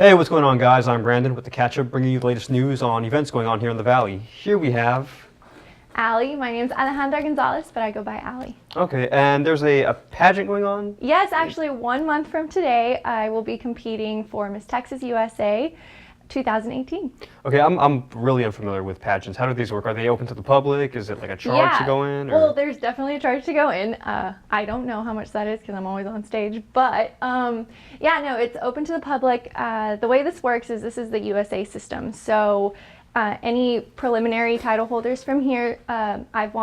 Hey, what's going on, guys? I'm Brandon with the Catch-Up, bringing you the latest news on events going on here in the Valley. Here we have... Allie. My name's Alejandra Gonzalez, but I go by Allie. Okay, and there's a pageant going on? Yes, actually 1 month from today, I will be competing for Miss Texas USA 2018. Okay, I'm really unfamiliar with pageants. How do these work? Are they open to the public? Is it like a charge to go in? Or? Well, there's definitely a charge to go in. I don't know how much that is because I'm always on stage, but yeah, no, it's open to the public. The way this works is this is the USA system. So any preliminary title holders from here, I've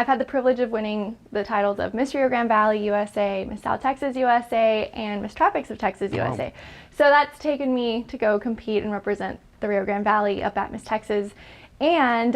had the privilege of winning the titles of Miss Rio Grande Valley USA, Miss South Texas USA, and Miss Tropics of Texas USA. So that's taken me to go compete and represent the Rio Grande Valley up at Miss Texas. And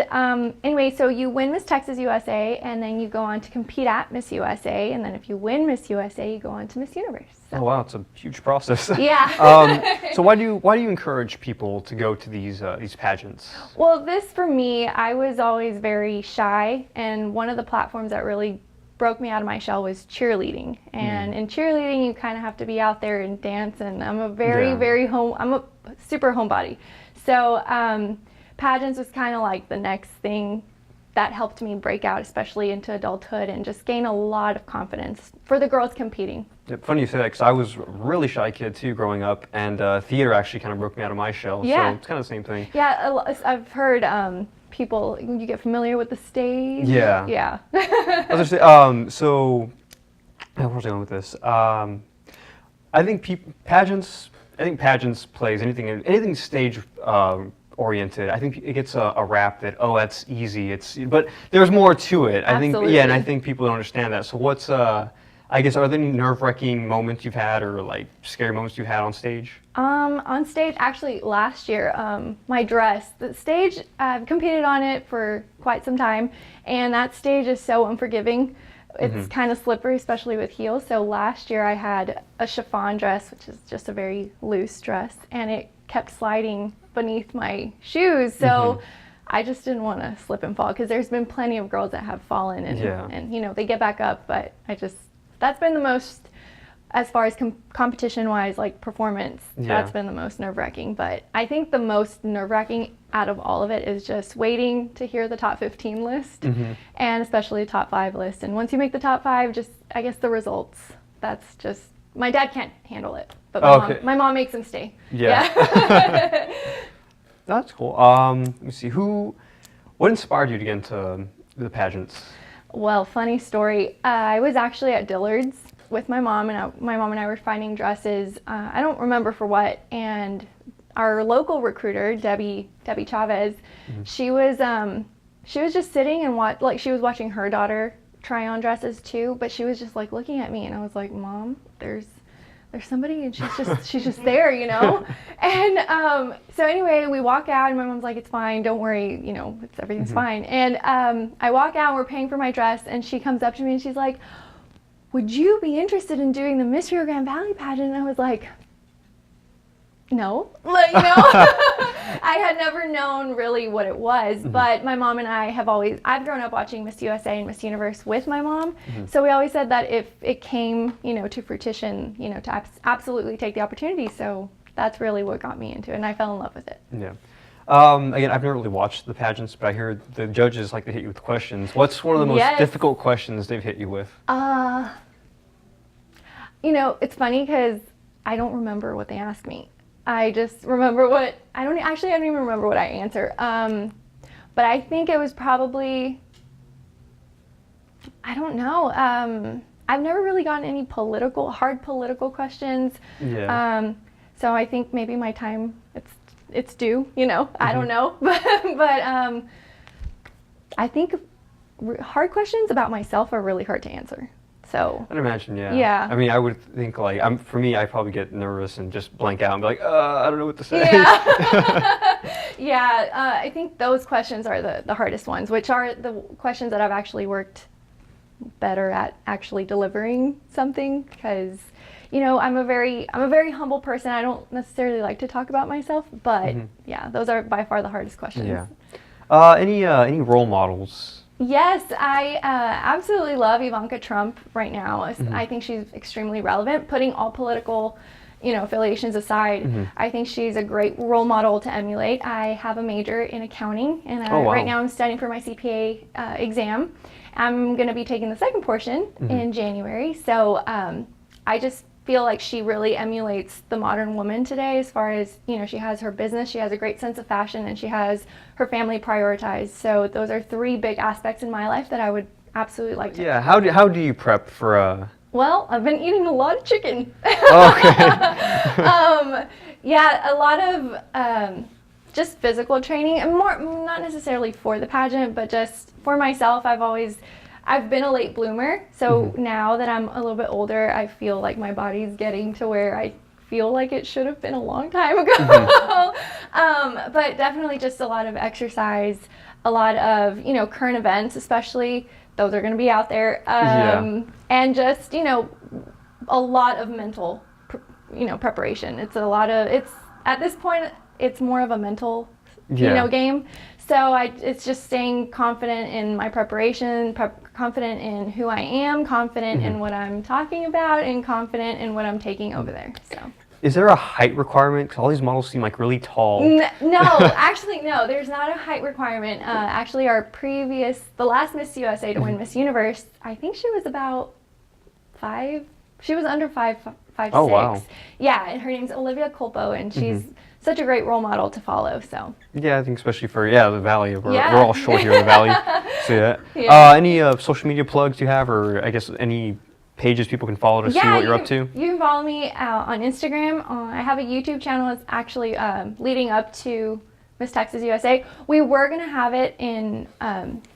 anyway, so you win Miss Texas USA, and then you go on to compete at Miss USA, and then if you win Miss USA, you go on to Miss Universe. So. Oh wow, it's a huge process. Yeah. So why do you encourage people to go to these pageants? Well, this for me, I was always very shy, and one of the platforms that really broke me out of my shell was cheerleading. And in cheerleading, you kind of have to be out there and dance, and I'm a I'm a super homebody. So pageants was kind of like the next thing that helped me break out, especially into adulthood, and just gain a lot of confidence for the girls competing. Yeah, funny you say that, because I was a really shy kid too growing up, and theater actually kind of broke me out of my shell. Yeah. So it's kind of the same thing. Yeah, I've heard people, you get familiar with the stage. Yeah. Yeah. I was gonna say, so where was I going with this? I think pageants plays anything stage oriented. I think it gets a rap that, oh, that's easy. But there's more to it. I think, yeah, and I think people don't understand that. So what's I guess, are there any nerve-wracking moments you've had, or like scary moments you've had on stage? On stage, actually last year, my dress, the stage, I've competed on it for quite some time, and that stage is so unforgiving. It's kind of slippery, especially with heels. So last year I had a chiffon dress, which is just a very loose dress, and it kept sliding beneath my shoes. So I just didn't want to slip and fall, because there's been plenty of girls that have fallen and you know, they get back up, but that's been the most, as far as competition-wise, like performance, that's been the most nerve-wracking. But I think the most nerve-wracking out of all of it is just waiting to hear the top 15 list, and especially the top 5 list. And once you make the top 5, just, I guess, the results, that's just, my dad can't handle it, but my mom makes him stay. Yeah. That's cool. Let me see, what inspired you to get into the pageants? Well, funny story. I was actually at Dillard's with my mom, and my mom and I were finding dresses. I don't remember for what. And our local recruiter, Debbie Chavez, she was just sitting and she was watching her daughter try on dresses too. But she was just like looking at me, and I was like, Mom, there's somebody, and she's just there, you know. And so anyway, we walk out, and my mom's like, it's fine, don't worry, you know, everything's fine. And I walk out, and we're paying for my dress, and she comes up to me and she's like, would you be interested in doing the Miss Rio Grande Valley pageant? And I was like, no, like, you know. I had never known really what it was, but my mom and I I've grown up watching Miss USA and Miss Universe with my mom, so we always said that if it came, you know, to fruition, you know, to absolutely take the opportunity. So that's really what got me into it, and I fell in love with it. Yeah. Again, I've never really watched the pageants, but I hear the judges like to hit you with questions. What's one of the most difficult questions they've hit you with? You know, it's funny because I don't remember what they asked me. I just remember I don't even remember what I answer. But I think it was probably, I don't know. I've never really gotten any hard political questions. Yeah. So I think maybe my time, it's due, you know, I don't know. But I think hard questions about myself are really hard to answer. So I'd imagine, yeah. Yeah. I mean, I would think, like, for me, I probably get nervous and just blank out and be like, I don't know what to say. Yeah. Yeah, I think those questions are the hardest ones, which are the questions that I've actually worked better at actually delivering something, because, you know, I'm a very humble person. I don't necessarily like to talk about myself, but yeah, those are by far the hardest questions. Yeah. Any role models? Yes, I absolutely love Ivanka Trump right now. I think she's extremely relevant, putting all political affiliations aside, I think she's a great role model to emulate. I have a major in accounting, and right now I'm studying for my CPA exam. I'm going to be taking the second portion in January. So I just feel like she really emulates the modern woman today as far as, she has her business, she has a great sense of fashion, and she has her family prioritized. So those are three big aspects in my life that I would absolutely like to. Yeah, how do you prep for Well, I've been eating a lot of chicken. Okay. Yeah, a lot of just physical training, and more not necessarily for the pageant, but just for myself. I've been a late bloomer, so now that I'm a little bit older, I feel like my body's getting to where I feel like it should have been a long time ago. But definitely just a lot of exercise, a lot of, current events, especially. Those are going to be out there. And just, a lot of mental, preparation. It's at this point, it's more of a mental, game. So it's just staying confident in my preparation, confident in who I am, confident in what I'm talking about, and confident in what I'm taking over there. So. Is there a height requirement? 'Cause all these models seem like really tall. No, actually, no. There's not a height requirement. Actually, the last Miss USA to win Miss Universe, I think she was about 5. She was under 5'6". Oh, wow. Yeah, and her name's Olivia Culpo, and she's such a great role model to follow. So. Yeah, I think especially for the Valley. We're all short here in the Valley. So any social media plugs you have, or I guess any pages people can follow to see what you're up to? You can follow me on Instagram. I have a YouTube channel. It's actually leading up to Miss Texas USA. We were gonna have it in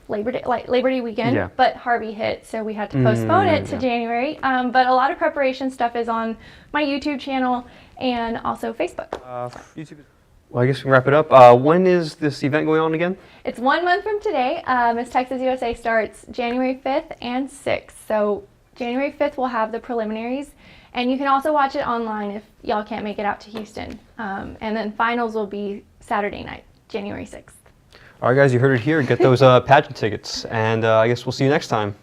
Labor Day weekend, but Harvey hit, so we had to postpone it to January. But a lot of preparation stuff is on my YouTube channel and also Facebook. YouTube. Well, I guess we can wrap it up. When is this event going on again? It's 1 month from today. Miss Texas USA starts January 5th and 6th. So January 5th we'll have the preliminaries, and you can also watch it online if y'all can't make it out to Houston. And then finals will be Saturday night, January 6th. All right, guys, you heard it here. Get those pageant tickets, and I guess we'll see you next time.